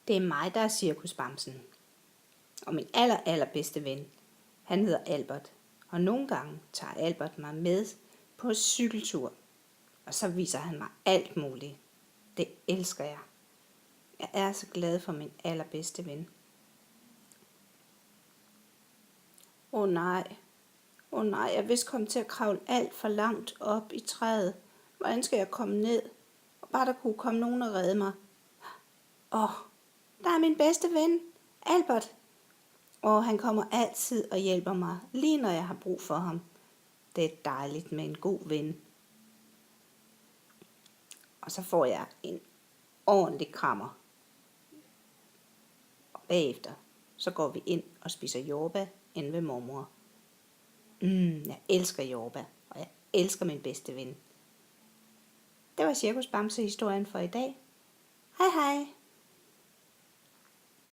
Det er mig, der er cirkusbamsen. Og min allerbedste ven, han hedder Albert. Og nogle gange tager Albert mig med på cykeltur. Og så viser han mig alt muligt. Det elsker jeg. Jeg er så glad for min allerbedste ven. Åh nej, jeg er vist kommet til at kravle alt for langt op i træet. Hvordan skal jeg komme ned? Og bare der kunne komme nogen og redde mig. Der er min bedste ven, Albert. Og han kommer altid og hjælper mig, lige når jeg har brug for ham. Det er dejligt med en god ven. Og så får jeg en ordentlig krammer. Og bagefter, så går vi ind og spiser jordbær inde ved mormor. Jeg elsker jordbær, og jeg elsker min bedste ven. Det var Cirkus Bamse historien for i dag. Hej hej.